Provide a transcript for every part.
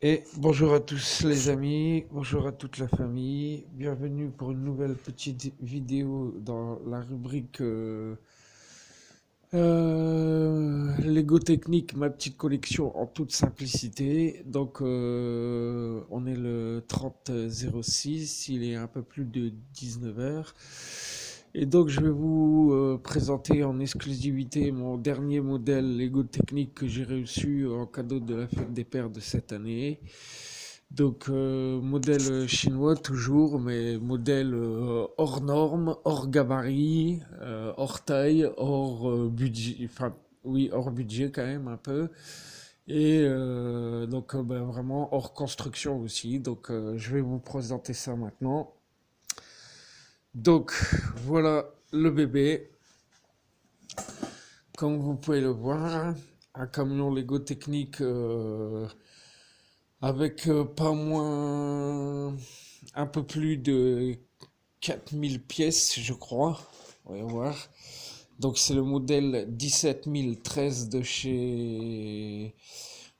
Et bonjour à tous les amis, bonjour à toute la famille, bienvenue pour une nouvelle petite vidéo dans la rubrique Lego Technique, ma petite collection en toute simplicité. Donc on est le 30-06, il est un peu plus de 19 heures. Et donc je vais vous présenter en exclusivité mon dernier modèle Lego Technique que j'ai reçu en cadeau de la fête des pères de cette année. Donc modèle chinois toujours, mais modèle hors norme, hors gabarit, hors taille, hors budget, enfin oui, hors budget quand même un peu. Et donc ben, vraiment hors construction aussi. Donc je vais vous présenter ça maintenant. Donc voilà le bébé. Comme vous pouvez le voir, un camion Lego Technique avec pas moins un peu plus de 4000 pièces, je crois. On va voir. Donc c'est le modèle 17013 de chez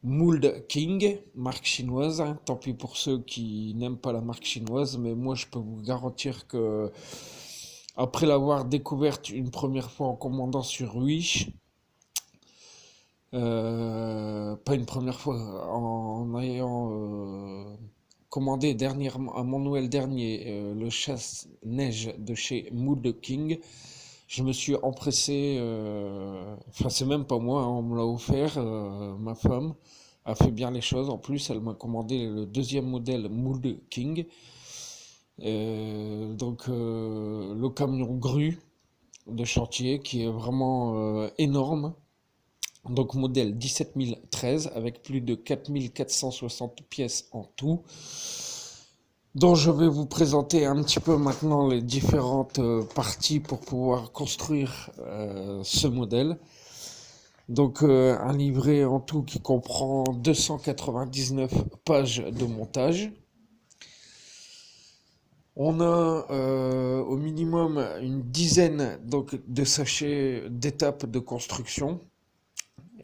Mould King, marque chinoise, hein. Tant pis pour ceux qui n'aiment pas la marque chinoise, mais moi je peux vous garantir que après l'avoir découverte une première fois en commandant sur Wish, pas une première fois, en ayant commandé dernièrement, à mon Noël dernier, le chasse-neige de chez Mood King, je me suis empressé, enfin c'est même pas moi, hein, on me l'a offert, ma femme a fait bien les choses, en plus elle m'a commandé le deuxième modèle Mood King, donc le camion grue de chantier qui est vraiment énorme. Donc modèle 17013 avec plus de 4460 pièces en tout, dont je vais vous présenter un petit peu maintenant les différentes parties pour pouvoir construire ce modèle. Donc un livret en tout qui comprend 299 pages de montage. On a au minimum une dizaine donc, de sachets d'étapes de construction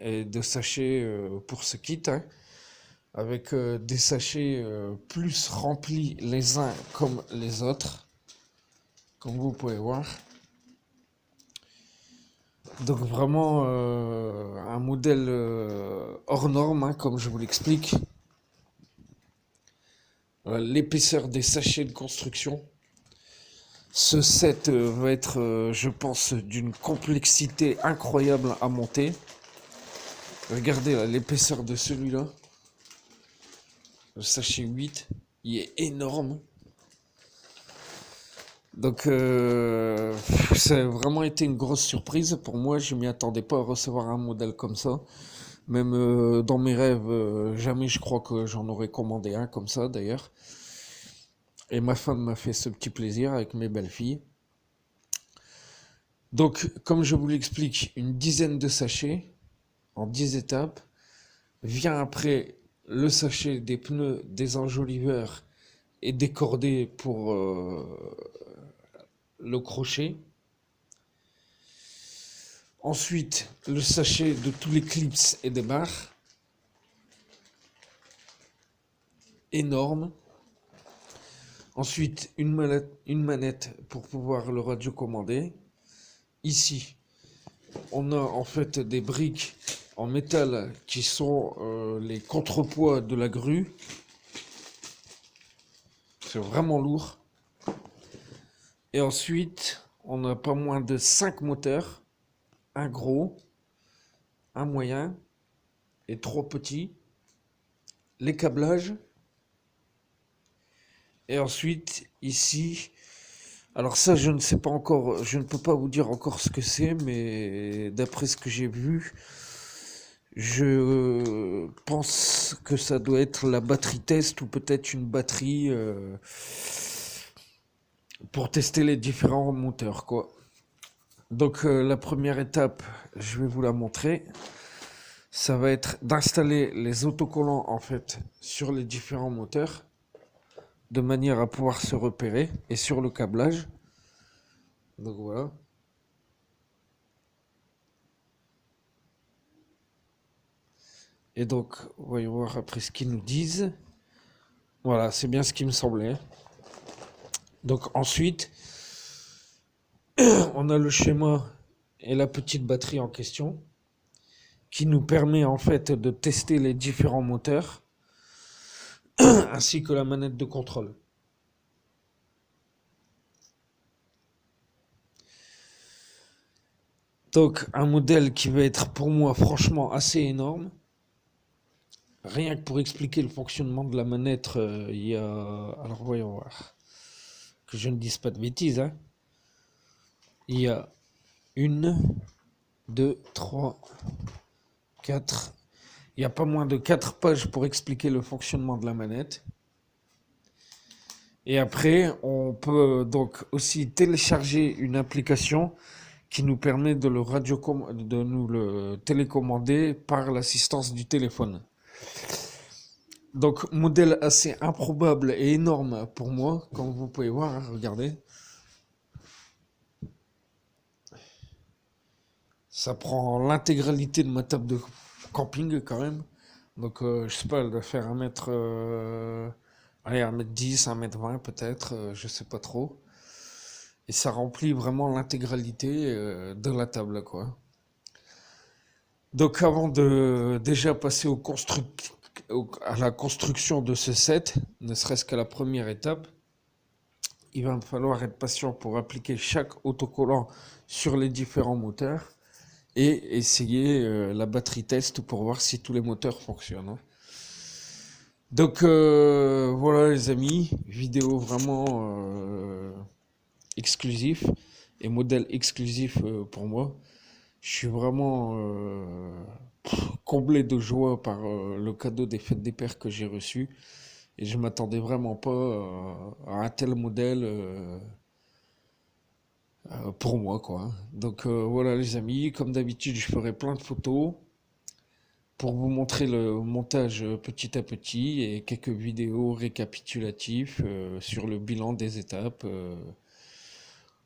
et de sachets pour ce kit, hein, avec des sachets plus remplis les uns comme les autres, comme vous pouvez voir. Donc vraiment un modèle hors norme, hein, comme je vous l'explique. L'épaisseur des sachets de construction. Ce set va être, je pense, d'une complexité incroyable à monter. Regardez l'épaisseur de celui-là. Le sachet 8, il est énorme. Donc, ça a vraiment été une grosse surprise pour moi. Je m'y attendais pas à recevoir un modèle comme ça. Même dans mes rêves, jamais je crois que j'en aurais commandé un comme ça d'ailleurs. Et ma femme m'a fait ce petit plaisir avec mes belles filles. Donc, comme je vous l'explique, une dizaine de sachets en 10 étapes. Vient après le sachet des pneus, des enjoliveurs et des cordées pour le crochet. Ensuite, le sachet de tous les clips et des barres. Énorme. Ensuite, une manette pour pouvoir le radiocommander. Ici, on a en fait des briques en métal qui sont les contrepoids de la grue. C'est vraiment lourd. Et ensuite, on a pas moins de 5 moteurs. Un gros, un moyen et 3 petits. Les câblages. Et ensuite, ici, alors ça, je ne sais pas encore, je ne peux pas vous dire encore ce que c'est, mais d'après ce que j'ai vu, je pense que ça doit être la batterie test ou peut-être une batterie pour tester les différents moteurs, quoi. Donc la première étape, je vais vous la montrer. Ça va être d'installer les autocollants en fait sur les différents moteurs de manière à pouvoir se repérer et sur le câblage. Donc voilà. Et donc, voyons voir après ce qu'ils nous disent. Voilà, c'est bien ce qui me semblait. Donc ensuite, on a le schéma et la petite batterie en question qui nous permet en fait de tester les différents moteurs ainsi que la manette de contrôle. Donc un modèle qui va être pour moi franchement assez énorme. Rien que pour expliquer le fonctionnement de la manette, il y a... Alors voyons voir. Que je ne dise pas de bêtises. Hein. Il y a 1, 2, 3, 4. Il y a pas moins de 4 pages pour expliquer le fonctionnement de la manette. Et après, on peut donc aussi télécharger une application qui nous permet de de nous le télécommander par l'assistance du téléphone. Donc, modèle assez improbable et énorme pour moi, comme vous pouvez voir, hein, regardez. Ça prend l'intégralité de ma table de camping quand même. Donc, je sais pas, elle doit faire 1 mètre, allez, 1 mètre 10, 1 mètre 20 peut-être, je sais pas trop. Et ça remplit vraiment l'intégralité de la table, quoi. Donc, avant de déjà passer à la construction de ce set, ne serait-ce qu'à la première étape, il va me falloir être patient pour appliquer chaque autocollant sur les différents moteurs et essayer la batterie test pour voir si tous les moteurs fonctionnent. Hein. Donc voilà les amis, vidéo vraiment exclusif et modèle exclusif pour moi. Je suis vraiment comblé de joie par le cadeau des fêtes des pères que j'ai reçu. Et je m'attendais vraiment pas à un tel modèle pour moi, quoi. Donc voilà les amis, comme d'habitude, je ferai plein de photos pour vous montrer le montage petit à petit et quelques vidéos récapitulatives sur le bilan des étapes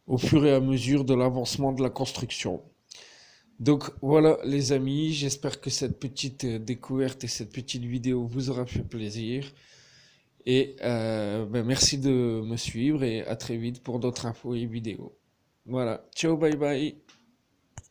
au fur et à mesure de l'avancement de la construction. Donc voilà les amis, j'espère que cette petite découverte et cette petite vidéo vous aura fait plaisir. Et merci de me suivre et à très vite pour d'autres infos et vidéos. Voilà, ciao, bye bye.